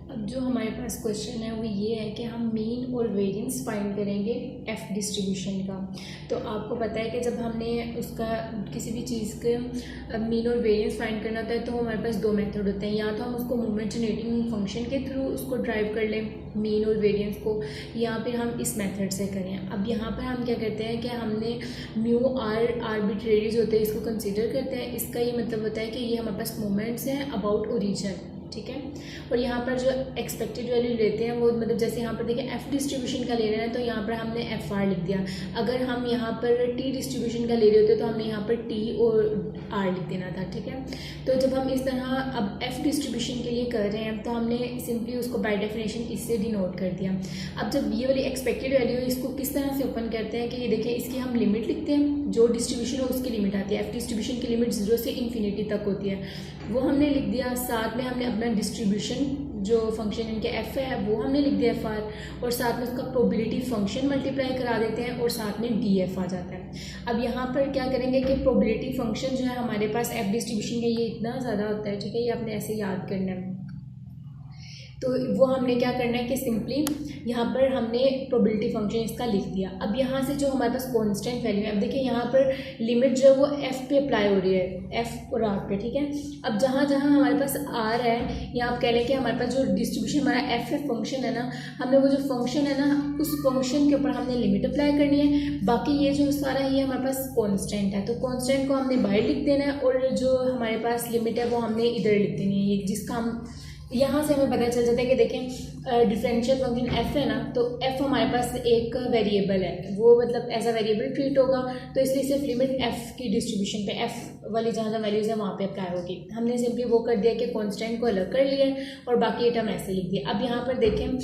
अब जो हमारे पास क्वेश्चन है वो ये है कि हम मीन और वेरिएंस फाइंड करेंगे एफ डिस्ट्रीब्यूशन का। तो आपको पता है कि जब हमने उसका किसी भी चीज़ के मीन और वेरिएंस फाइंड करना होता है तो हमारे पास दो मेथड होते हैं, या तो हम उसको मोमेंट जनरेटिंग फंक्शन के थ्रू उसको ड्राइव कर लें मीन और वेरिएंस को, या फिर हम इस मेथड से करें। अब यहाँ पर हम क्या करते हैं कि हमने म्यू आर आर्बिट्रेरीज होते हैं इसको कंसिडर करते हैं। इसका ये मतलब होता है कि ये हमारे पास मोमेंट्स हैं अबाउट ओरिजिन, ठीक है। और यहाँ पर जो एक्सपेक्टेड वैल्यू लेते हैं वो मतलब जैसे यहाँ पर देखिए एफ डिस्ट्रीब्यूशन का ले रहे हैं तो यहाँ पर हमने एफ आर लिख दिया। अगर हम यहाँ पर टी डिस्ट्रीब्यूशन का ले रहे होते तो हमने यहाँ पर टी और आर लिख देना था, ठीक है। तो जब हम इस तरह अब एफ डिस्ट्रीब्यूशन के लिए कर रहे हैं तो हमने सिंपली उसको बाय डेफिनेशन इससे डिनोट कर दिया। अब जब ये वाली एक्सपेक्टेड वैल्यू है इसको किस तरह से ओपन करते हैं कि ये देखिए इसकी हम लिमिट लिखते हैं, जो डिस्ट्रीब्यूशन हो उसकी लिमिट आती है। एफ डिस्ट्रीब्यूशन की लिमिट 0 से इन्फिनिटी तक होती है, वो हमने लिख दिया। साथ में हमने अपना डिस्ट्रीब्यूशन जो फंक्शन इनके एफ है वो हमने लिख दिया एफ आर, और साथ में उसका प्रोबेबिलिटी फंक्शन मल्टीप्लाई करा देते हैं और साथ में डी एफ आ जाता है। अब यहाँ पर क्या करेंगे कि प्रोबेबिलिटी फंक्शन जो है हमारे पास एफ डिस्ट्रीब्यूशन का ये इतना ज़्यादा होता है, ठीक है, ये आपने ऐसे याद करना है। तो वो हमने क्या करना है कि सिंपली यहाँ पर हमने प्रोबेबिलिटी फंक्शन इसका लिख दिया। अब यहाँ से जो हमारे पास कांस्टेंट वैल्यू है, अब देखिए यहाँ पर लिमिट जो है वो एफ पे अप्लाई हो रही है, एफ और आर पे, ठीक है। अब जहाँ जहाँ हमारे पास आर है या आप कह लें कि हमारे पास जो डिस्ट्रीब्यूशन हमारा एफ है फंक्शन है ना, हमने वो जो फंक्शन है ना उस फंक्शन के ऊपर हमने लिमिट अप्लाई करनी है। बाकी ये जो सारा ये हमारे पास कॉन्स्टेंट है, तो कॉन्स्टेंट को हमने बाहर लिख देना है और जो हमारे पास लिमिट है वो हमने इधर लिख देनी है, ये जिसका हम यहाँ से हमें पता चल जाता है कि देखें डिफरेंशियल फंक्शन एफ है ना, तो एफ हमारे पास एक वेरिएबल है, वो मतलब एज अ वेरिएबल ट्रीट होगा, तो इसलिए सिर्फ लिमिट एफ की डिस्ट्रीब्यूशन पे एफ वाली जहाँ जहाँ वैल्यूज़ है वहाँ पे अप्लाई होगी। हमने सिंपली वो कर दिया कि कांस्टेंट को अलग कर लिया और बाकी ये टर्म ऐसे लिख दिया। अब यहाँ पर देखें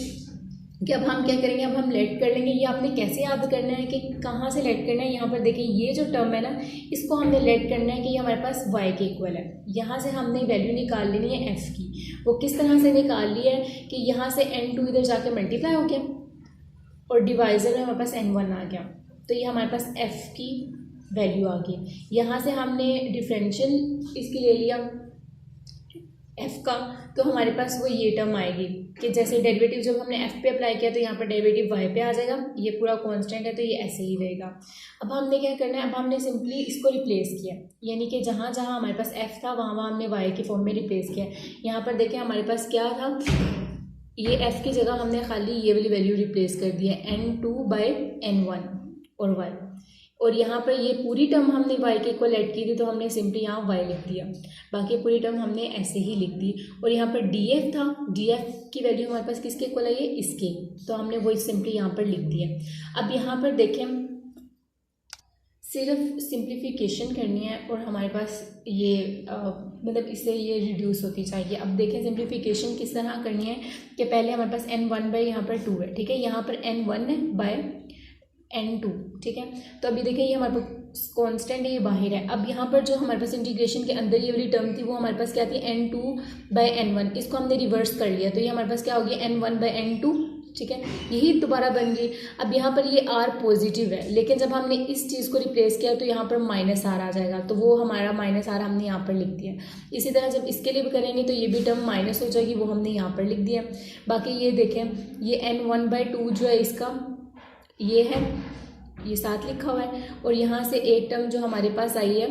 कि अब हम क्या करेंगे, अब हम लेट कर लेंगे। ये आपने कैसे याद करना है कि कहाँ से लेट करना है, यहाँ पर देखिए ये जो टर्म है ना इसको हमने लेट करना है कि ये हमारे पास y के इक्वल है। यहाँ से हमने वैल्यू निकाल लेनी है f की। वो किस तरह से निकाल ली है कि यहाँ से n2 इधर जाके मल्टीप्लाई हो गया और डिवाइजर में हमारे पास n1 आ गया, तो ये हमारे पास f की वैल्यू आ गई। यहाँ से हमने डिफरेंशियल इसकी ले लिया f का, तो हमारे पास वो ये टर्म आएगी कि जैसे डेरिवेटिव जब हमने f पे अप्लाई किया तो यहाँ पर डेरिवेटिव y पे आ जाएगा। ये पूरा कांस्टेंट है तो ये ऐसे ही रहेगा। अब हमने क्या करना है, अब हमने सिंपली इसको रिप्लेस किया, यानी कि जहाँ जहाँ हमारे पास f था वहाँ वहाँ हमने y के फॉर्म में रिप्लेस किया। यहाँ पर देखें हमारे पास क्या था, ये f की जगह हमने खाली ये वाली वैल्यू रिप्लेस कर दी है n2/n1 और y, और यहाँ पर ये पूरी टर्म हमने y के इक्वल ऐड की थी तो हमने सिंपली यहाँ y लिख दिया, बाकी पूरी टर्म हमने ऐसे ही लिख दी। और यहाँ पर df था, df की वैल्यू हमारे पास किसके इक्वल है, ये इसके, तो हमने वही सिंपली यहाँ पर लिख दिया। अब यहाँ पर देखें सिर्फ सिंप्लीफिकेशन करनी है और हमारे पास ये मतलब इससे ये रिड्यूस होती चाहिए। अब देखें सिंप्लीफिकेशन किस तरह करनी है कि पहले हमारे पास n1 बाई यहाँ पर 2 है, ठीक है, यहाँ पर n1 है बाय n2, ठीक है। तो अभी देखिए ये हमारे पास कांस्टेंट है, ये बाहर है। अब यहाँ पर जो हमारे पास इंटीग्रेशन के अंदर ये वाली टर्म थी वो हमारे पास क्या थी, n2/n1, इसको हमने रिवर्स कर लिया तो ये हमारे पास क्या होगी n1/n2, ठीक है, यही दोबारा बन गई। अब यहाँ पर ये r पॉजिटिव है, लेकिन जब हमने इस चीज़ को रिप्लेस किया तो यहाँ पर -r आ जाएगा, तो वो हमारा -r हमने यहाँ पर लिख दिया। इसी तरह जब इसके लिए भी करेंगे तो ये भी टर्म माइनस हो जाएगी, वो हमने यहाँ पर लिख दिया। बाकी ये देखें ये n1/2 जो है इसका ये है, ये साथ लिखा हुआ है, और यहाँ से एक टर्म जो हमारे पास आई है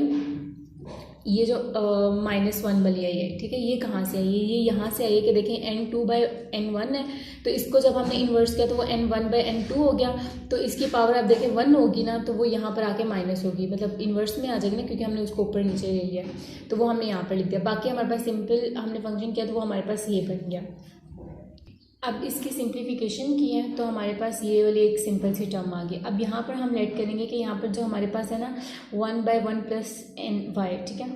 ये जो -1 वाली आई है, ठीक है, ये कहाँ से आई है, ये यहाँ से आई है कि देखें n2/n1 है, तो इसको जब हमने इन्वर्स किया तो वो n1/n2 हो गया, तो इसकी पावर आप देखें 1 होगी ना, तो वो यहाँ पर आके माइनस होगी, मतलब इन्वर्स में आ जाएगी ना, क्योंकि हमने उसको ऊपर नीचे ले लिया, तो वो हमने यहाँ पर लिख दिया। बाकी हमारे पास सिंपल हमने फंक्शन किया तो वो हमारे पास ये बन गया। अब इसकी सिंप्लीफिकेशन की है तो हमारे पास ये वाली एक सिंपल सी टर्म आ गई। अब यहाँ पर हम लेट करेंगे कि यहाँ पर जो हमारे पास है ना 1/1 + ny, ठीक है,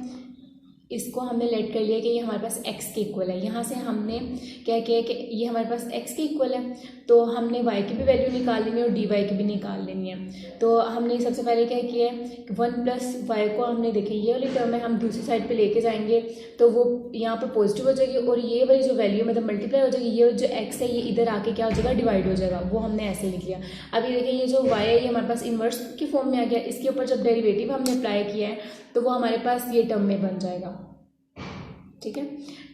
इसको हमने लेट कर लिया कि ये हमारे पास x के इक्वल है। यहाँ से हमने क्या किया कि ये हमारे पास x के इक्वल है, तो हमने y की भी वैल्यू निकाल लेनी है और dy की भी निकाल लेनी है। तो हमने सबसे पहले क्या किया है, 1 + y को हमने देखे ये वाली टर्म है हम दूसरी साइड पे लेके जाएंगे तो वो यहाँ पर पॉजिटिव हो जाएगी, और ये वाली जो वैल्यू मतलब मल्टीप्लाई हो जाएगी, ये जो x है ये इधर आके क्या हो जाएगा, डिवाइड हो जाएगा, वो हमने ऐसे लिख लिया। अभी देखिए ये जो y है ये हमारे पास इन्वर्स की फॉर्म में आ गया, इसके ऊपर जब डेरिवेटिव हमने अप्लाई किया है तो वो हमारे पास ये टर्म में बन जाएगा, ठीक है।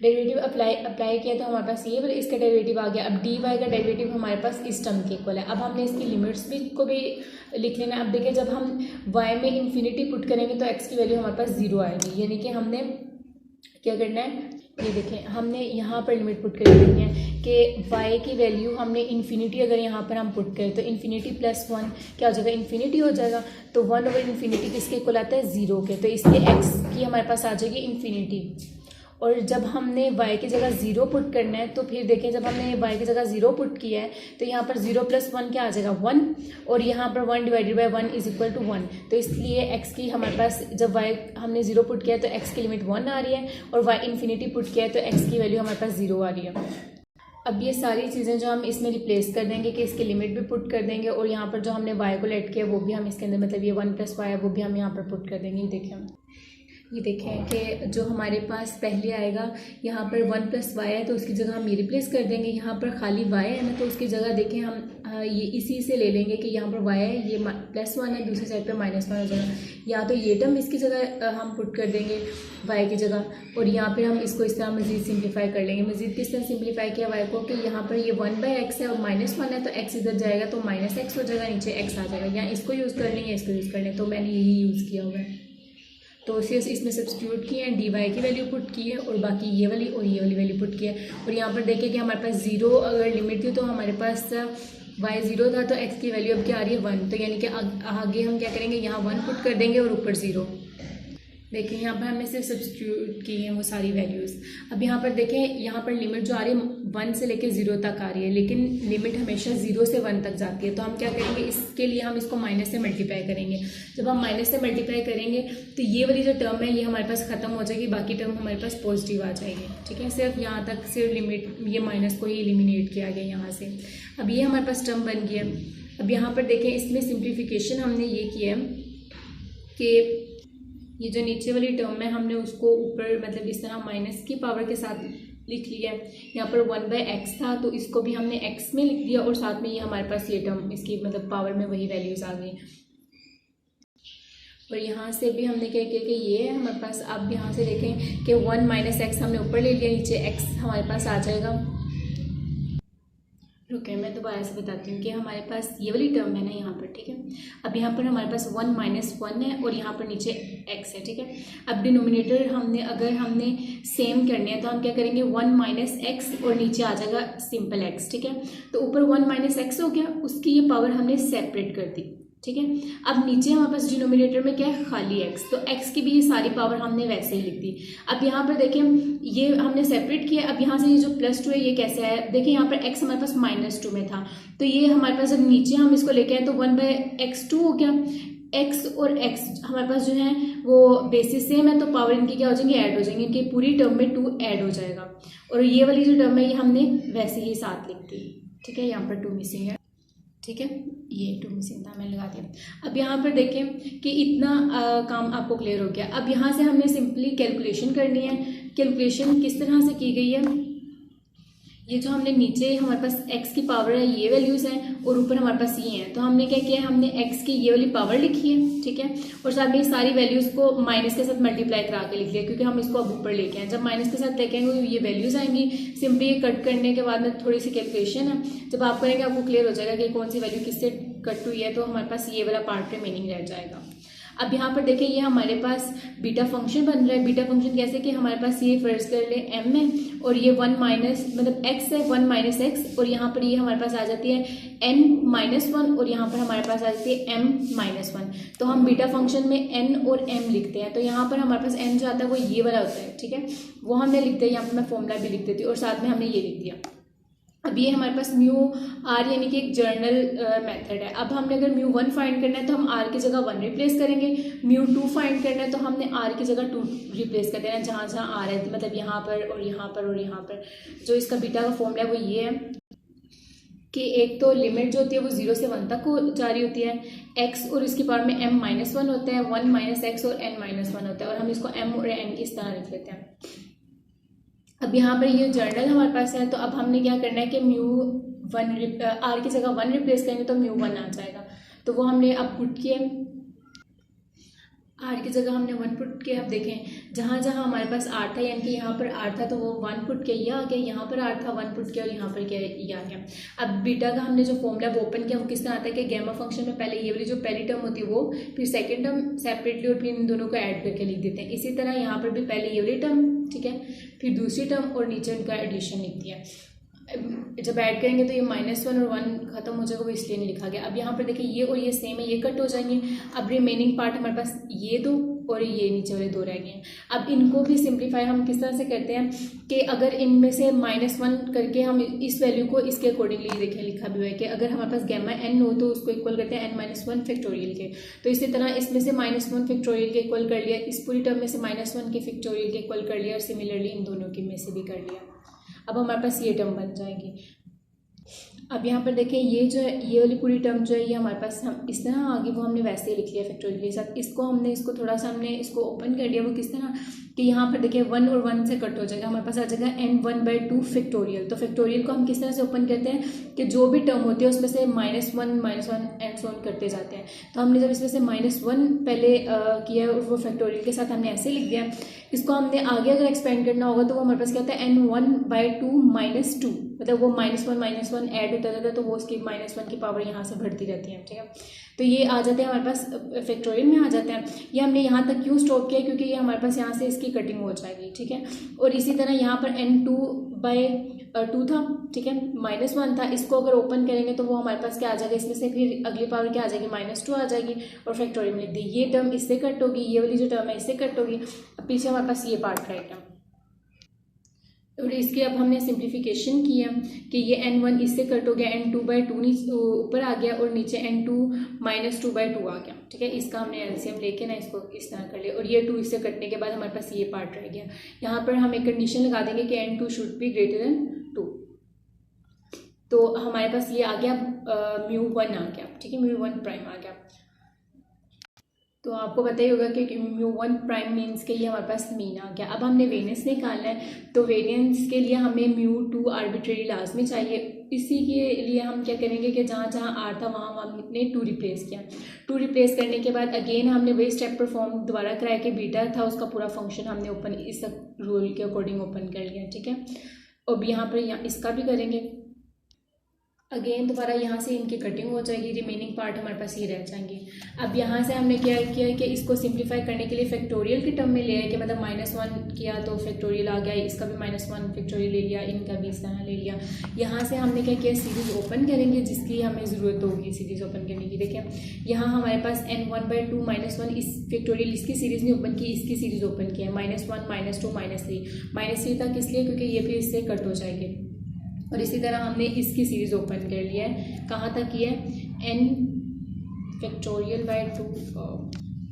डेरिवेटिव अप्लाई किया तो हमारे पास ये, इसका डेरिवेटिव आ गया। अब डी वाई का डेरिवेटिव हमारे पास इस टर्म के इक्वल है। अब हमने इसकी लिमिट्स को भी लिख लेना है। अब देखिए जब हम वाई में इन्फिनिटी पुट करेंगे तो एक्स की वैल्यू हमारे पास 0 आएगी, यानी कि हमने क्या करना है, ये देखें हमने यहाँ पर लिमिट पुट कर देनी है कि y की वैल्यू हमने इन्फिनिटी अगर यहाँ पर हम पुट करें तो इन्फिनिटी प्लस 1 क्या हो जाएगा, इन्फिनिटी हो जाएगा। तो 1 ओवर इन्फिनिटी किसके इक्वल आता है, 0 के, तो इसलिए x की हमारे पास आ जाएगी इन्फिनिटी। और जब हमने y की जगह 0 पुट करना है तो फिर देखें जब हमने y की जगह 0 पुट किया है तो यहाँ पर 0 + 1 क्या आ जाएगा, 1, और यहाँ पर 1 / 1 = 1। तो इसलिए x की हमारे पास जब y हमने 0 पुट किया है तो x की लिमिट 1 आ रही है, और y इन्फिनिटी पुट किया है तो x की वैल्यू हमारे पास 0 आ रही है। अब ये सारी चीज़ें जो हम इसमें रिप्लेस कर देंगे कि इसकी लिमिट भी पुट कर देंगे, और यहाँ पर जो हमने y को लेट किया वो भी हम इसके अंदर, मतलब ये 1 + y है वो भी हम यहाँ पर पुट कर देंगे। ये देखें कि जो हमारे पास पहले आएगा यहाँ पर 1 + y है तो उसकी जगह हम ये रिप्लेस कर देंगे। यहाँ पर खाली y है ना, तो उसकी जगह देखें हम ये इसी से ले लेंगे कि यहाँ पर y है, ये +1 है, दूसरी साइड पे -1 हो जाएगा। या तो ये टर्म इसकी जगह हम पुट कर देंगे y की जगह, और यहाँ पे हम इसको इस तरह मज़ीद सिंप्लीफाई कर लेंगे। मज़ीद किस तरह सिंप्लीफाई किया y को कि यहाँ पर ये 1/x है और -1 है, तो x इधर जाएगा तो -x हो जाएगा, नीचे x आ जाएगा। या इसको यूज़ कर लेंगे, इसको यूज़ कर लें, तो मैंने यही यूज़ किया हुआ है। तो सिर्फ इसमें सब्स्टिट्यूट किए हैं, डी वाई की वैल्यू पुट की है और बाकी ये वाली और ये वाली वैल्यू पुट की है। और यहाँ पर देखिए कि हमारे पास 0 अगर लिमिट थी तो हमारे पास y 0 था, तो x की वैल्यू अब क्या आ रही है, 1। तो यानी कि आगे हम क्या करेंगे, यहाँ 1 पुट कर देंगे और ऊपर 0। देखें यहाँ पर हमने सिर्फ सब्स्टिट्यूट की हैं वो सारी वैल्यूज़। अब यहाँ पर देखें, यहाँ पर लिमिट जो आ रही है 1 से लेकर 0 तक आ रही है, लेकिन लिमिट हमेशा 0 से 1 तक जाती है। तो हम क्या करेंगे, इसके लिए हम इसको माइनस से मल्टीप्लाई करेंगे। जब हम माइनस से मल्टीप्लाई करेंगे तो ये वाली जो टर्म है ये हमारे पास ख़त्म हो जाएगी, बाकी टर्म हमारे पास पॉजिटिव आ जाएगी। ठीक है, सिर्फ यहाँ तक सिर्फ लिमिट ये माइनस को ही एलिमिनेट किया गया यहाँ से। अब ये हमारे पास टर्म बन गया। अब यहाँ पर देखें इसमें सिंप्लीफिकेशन हमने ये किया कि ये जो नीचे वाली टर्म है हमने उसको ऊपर मतलब इस तरह माइनस की पावर के साथ लिख लिया। यहाँ पर 1/x था तो इसको भी हमने x में लिख दिया, और साथ में ये हमारे पास ये टर्म इसकी मतलब पावर में वही वैल्यूज़ आ गई। और यहाँ से भी हमने क्या किया कि ये है हमारे पास। अब यहाँ से देखें कि 1 - x हमने ऊपर ले लिया, नीचे x हमारे पास आ जाएगा। रुके मैं दोबारा से बताती हूँ कि हमारे पास ये वाली टर्म है ना यहाँ पर, ठीक है। अब यहाँ पर हमारे पास 1 - 1 है और यहाँ पर नीचे x है, ठीक है। अब डिनोमिनेटर अगर हमने सेम करने हैं तो हम क्या करेंगे, 1 - x और नीचे आ जाएगा सिंपल x, ठीक है। तो ऊपर 1 - x हो गया, उसकी ये पावर हमने सेपरेट कर दी, ठीक है। अब नीचे हमारे पास डिनोमिनेटर में क्या है, खाली x, तो x की भी ये सारी पावर हमने वैसे ही लिख दी। अब यहाँ पर देखें ये हमने सेपरेट किया। अब यहाँ से ये जो +2 है ये कैसे आया, देखिए यहाँ पर x हमारे पास -2 में था, तो ये हमारे पास जब नीचे हम इसको लेके आए तो 1/x2 हो गया। x और x हमारे पास जो है वो बेसिस सेम है, तो पावर इनकी क्या हो जाएंगी, ऐड हो जाएंगी। इनकी पूरी टर्म में 2 ऐड हो जाएगा, और ये वाली जो टर्म है ये हमने वैसे ही साथ लिख दी, ठीक है। यहाँ पर 2 मिसिंग है, ठीक है, ये 2 मिसिंग था, मैंने लगा दिया। अब यहाँ पर देखें कि इतना काम आपको क्लियर हो गया। अब यहाँ से हमने सिंपली कैलकुलेशन करनी है। कैलकुलेशन किस तरह से की गई है, ये जो हमने नीचे हमारे पास x की पावर है ये वैल्यूज़ हैं और ऊपर हमारे पास ये हैं, तो हमने क्या किया है, हमने x की ये वाली पावर लिखी है, ठीक है, और साथ में सारी वैल्यूज़ को माइनस के साथ मल्टीप्लाई करा के लिख लिया, क्योंकि हम इसको अब ऊपर लेके आए। जब माइनस के साथ लेके आएंगे ये वैल्यूज़ आएंगी। सिंपली ये कट करने के बाद में थोड़ी सी कैलकुलेशन है, जब आप करेंगे आपको क्लियर हो जाएगा कि कौन सी वैल्यू किससे कट हुई है, तो हमारे पास ये वाला पार्ट रिमेनिंग रह जाएगा। अब यहाँ पर देखिए ये हमारे पास बीटा फंक्शन बन रहा है। बीटा फंक्शन कैसे कि हमारे पास ये फर्ज कर ले m है और ये 1 माइनस मतलब x है 1 - x, और यहाँ पर ये हमारे पास आ जाती है n - 1 और यहाँ पर हमारे पास आ जाती है m - 1। तो हम बीटा फंक्शन में n और m लिखते हैं, तो यहाँ पर हमारे पास n जो आता है वो ये वाला होता है, ठीक है, वो हमने लिखते हैं। यहाँ पर मैं फॉर्मूला भी लिख देती हूँ और साथ में हमने ये लिख दिया। अब ये हमारे पास μr यानी कि एक जर्नल मेथड है। अब हमने अगर μ1 फाइंड करना है तो हम r की जगह 1 रिप्लेस करेंगे, μ2 फाइंड करना है तो हमने r की जगह 2 रिप्लेस कर देना है, जहाँ जहाँ r है, मतलब यहाँ पर और यहाँ पर और यहाँ पर। जो इसका बीटा का फॉर्मूला है वो ये है कि एक तो लिमिट जो होती है वो 0 से 1 तक जारी होती है, x और इसकी पावर में m - 1 होता है, 1 - x और n - 1 होता है, और हम इसको m और n की इस तरह लिख लेते हैं। अब यहाँ पर ये जर्नल हमारे पास है, तो अब हमने क्या करना है कि μ1 r की जगह 1 रिप्लेस करेंगे तो μ1 आ जाएगा, तो वो हमने अब पुट किए। आर की जगह हमने 1 पुट किया। अब देखें जहाँ जहाँ हमारे पास आर था, यानी कि यहाँ पर आर था तो वो 1 पुट किया, ये आ गया। यहाँ पर आर था 1 पुट किया और यहाँ पर क्या ये आ गया। अब बीटा का हमने जो फॉर्मूला वो ओपन किया, वो किस तरह आता है कि गैमा फंक्शन में पहले ये वाली जो पहली टर्म होती है वो, फिर सेकेंड टर्म सेपरेटली और फिर इन दोनों को ऐड करके लिख देते हैं। इसी तरह यहाँ पर भी पहले ये वाली टर्म, ठीक है, फिर दूसरी टर्म और नीचे उनका एडिशन लिख दिया। जब ऐड करेंगे तो ये -1 और 1 खत्म हो जाएगा, वो इसलिए नहीं लिखा गया। अब यहाँ पर देखिए ये और ये सेम है, ये कट हो जाएंगे। अब रिमेनिंग पार्ट हमारे पास ये दो और ये नीचे वाले दो रह गए हैं। अब इनको भी सिंप्लीफाई हम किस तरह से करते हैं कि अगर इनमें से -1 करके हम इस वैल्यू को इसके अकॉर्डिंगली देखें, लिखा भी हुआ है कि अगर हमारे पास गामा n हो तो उसको इक्वल करते हैं n-1 फैक्टोरियल के। तो इसी तरह इसमें से -1 फैक्टोरियल के इक्वल कर लिया, इस पूरी टर्म में से -1 के फैक्टोरियल के इक्वल कर लिया और सिमिलरली इन दोनों के में से भी कर लिया। अब हमारे पास ये टर्म बन जाएगी। अब यहाँ पर देखें ये जो है, ये वाली पूरी टर्म जो है ये हमारे पास हम इस तरह आगे वो हमने वैसे ही लिख लिया फैक्टोरियल के साथ। इसको हमने इसको थोड़ा सा हमने इसको ओपन कर दिया, वो किस तरह कि यहाँ पर देखिए 1 और 1 से कट हो जाएगा, हमारे पास आ जाएगा n1/2 फैक्टोरियल। तो फैक्टोरियल को हम किस तरह से ओपन करते हैं कि जो भी टर्म होती है उसमें से -1 एंड सो ऑन करते जाते हैं। तो हमने जब इसमें से -1 पहले किया और वो फैक्टोरियल के साथ हमने ऐसे लिख दिया। इसको हमने आगे अगर एक्सपेंड करना होगा तो वो हमारे पास क्या होता है n1/2 -2, मतलब वो -1 ऐड होता जाता है तो वो उसकी -1 की पावर यहाँ से बढ़ती रहती है, ठीक है। तो ये आ जाते हैं हमारे पास फैक्टोरियल में आ जाते हैं। ये हमने यहाँ तक क्यों स्टॉप किया, क्योंकि ये हमारे पास यहाँ से इसकी कटिंग हो जाएगी, ठीक है। और इसी तरह यहाँ पर n2/2 था, ठीक है, -1 था। इसको अगर ओपन करेंगे तो वो हमारे पास क्या आ जाएगा, इसमें से फिर अगली पावर क्या आ जाएगी -2 आ जाएगी और फैक्टोरियल में लिख दी। ये टर्म इससे कट होगी, ये वाली जो टर्म है इससे कट होगी। अब पीछे हमारे पास ये पार्ट रहेगा और इसके अब हमने सिंप्लीफिकेशन किया कि ये n1 इससे कट हो गया, n2/2 ऊपर आ गया और नीचे n2 -2/2 आ गया, ठीक है। इसका हमने एलसीएम लेके ना इसको इस तरह कर लिया और ये 2 इससे कटने के बाद हमारे पास ये पार्ट रह गया। यहाँ पर हम एक कंडीशन लगा देंगे कि n2 should be greater than 2। तो हमारे पास ये आ गया μ1 आ गया, ठीक है, μ1 प्राइम आ गया। तो आपको पता ही होगा कि μ1 प्राइम मीन्स के लिए हमारे पास मीन आ गया। अब हमने वेरिएंस निकालना है, तो वेरिएंस के लिए हमें μ2 आर्बिट्रेरी लाजमी चाहिए। इसी के लिए हम क्या करेंगे कि जहाँ जहाँ आर था वहाँ हमने 2 रिप्लेस किया। 2 रिप्लेस करने के बाद अगेन हमने वही स्टेप परफॉर्म दोबारा कराया कि बीटा था उसका पूरा फंक्शन हमने ओपन इस रूल के अकॉर्डिंग ओपन कर लिया, ठीक है। अब यहाँ पर इसका भी करेंगे अगेन दोबारा, यहाँ से इनकी कटिंग हो जाएगी, रिमेनिंग पार्ट हमारे पास ये रह जाएंगे। अब यहाँ से हमने क्या किया कि इसको सिंप्लीफाई करने के लिए फैक्टोरियल की टर्म में ले आए कि मतलब -1 किया तो फैक्टोरियल आ गया, इसका भी -1 फैक्टोरियल ले लिया, इनका भी इस तरह ले लिया। यहाँ से हमने क्या किया, सीरीज़ ओपन करेंगे जिसकी हमें ज़रूरत होगी सीरीज़ ओपन करने की। देखिए यहाँ हमारे पास n1/2 -1 इस फैक्टोरियल इसकी सीरीज़ नहीं ओपन की, इसकी सीरीज़ ओपन की है -1 -2 -3 तक, इसलिए क्योंकि ये भी इससे कट हो जाएंगे। और इसी तरह हमने इसकी सीरीज़ ओपन कर लिया है, कहाँ तक ये n फैक्टोरियल/2।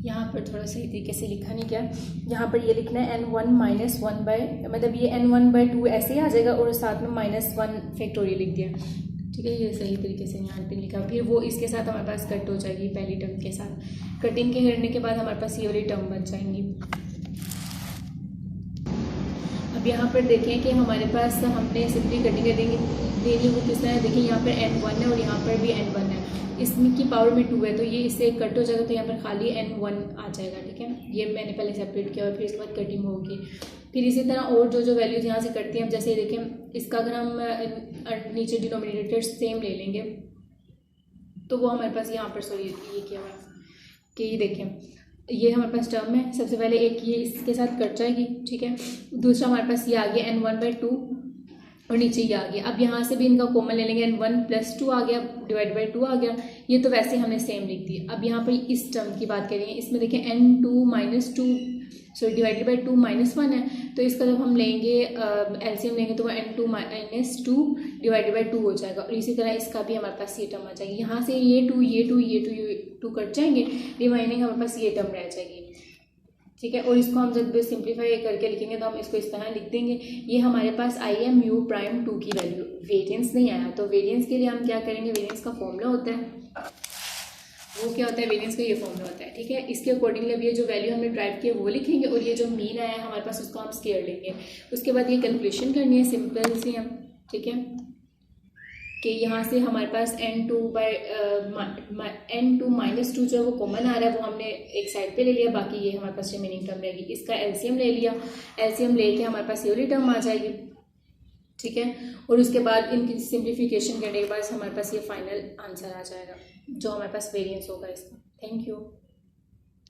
यहाँ पर थोड़ा सही तरीके से लिखा नहीं गया, यहाँ पर ये लिखना है n1 -1 मतलब ये n1/2 ऐसे ही आ जाएगा और साथ में -1 फैक्टोरियल लिख दिया, ठीक है। ये सही तरीके से यहाँ पे लिखा, फिर वो इसके साथ हमारे पास कट हो जाएगी पहली टर्म के साथ। कटिंग के करने के बाद हमारे पास ये वाली टर्म बन जाएंगी। अब यहाँ पर देखें कि हमारे पास हमने सिंपली कटिंग देनी वो किस तरह है। देखिए यहाँ पर n1 है और यहाँ पर भी n1 है, इसमें की पावर में 2 है तो ये इससे कट हो जाएगा तो यहाँ पर खाली n1 आ जाएगा, ठीक है। ये मैंने पहले सेपरेट किया और फिर इसके बाद कटिंग होगी। फिर इसी तरह और जो वैल्यूज यहाँ से कटती हैं, अब जैसे देखें इसका अगर हम नीचे डिनोमिनेटर सेम ले लेंगे तो वो हमारे पास यहाँ पर सॉरी ये क्या हुआ कि ये देखें ये हमारे पास टर्म है, सबसे पहले एक ये इसके साथ कट जाएगी, ठीक है। दूसरा हमारे पास ये आ गया n1/2 और नीचे ये आ गया। अब यहाँ से भी इनका कॉमन ले लेंगे, n1 + 2 आ गया /2 आ गया, ये तो वैसे हमने सेम लिख दी। अब यहाँ पर इस टर्म की बात करेंगे, इसमें देखिए n2 - 2 /2 -1 है, तो इसका जब हम लेंगे एलसीएम लेंगे तो वो n2 - 2 /2 हो जाएगा। और इसी तरह इसका भी हमारे पास ये टर्म आ जाएगी। यहाँ से ये 2 कट जाएंगे, रिमाइनिंग हमारे पास ये टर्म रह जाएगी, ठीक है। और इसको हम जब सिंप्लीफाई करके लिखेंगे तो हम इसको इस तरह लिख देंगे। ये हमारे पास आई है μ'2 की वैल्यू, वेरिएंस नहीं आया। तो वेरिएंस के लिए हम क्या करेंगे, वेरिएंस का फॉर्मूला होता है, वो क्या होता है, वेरिएंस का ये फॉर्मूला होता है, ठीक है। इसके अकॉर्डिंगली अब ये जो वैल्यू हमने ड्राइव किया वो लिखेंगे और ये जो मीन आया है हमारे पास उसको हम स्केयर लेंगे। उसके बाद ये कैलकुलेशन करनी है, सिंपल सी हम, ठीक है। कि यहाँ से हमारे पास n2 जो है वो कॉमन आ रहा है, वो हमने एक साइड पे ले लिया, बाकी ये हमारे पास रिमेनिंग टर्म रहेगी। इसका एलसीएम ले लिया, एलसीएम लेके हमारे पास ये वाली टर्म आ जाएगी, ठीक है। और उसके बाद इनकी सिंप्लीफिकेशन करने के बाद हमारे पास ये फाइनल आंसर आ जाएगा जो हमारे पास वेरिएंस होगा इसका। Thank you.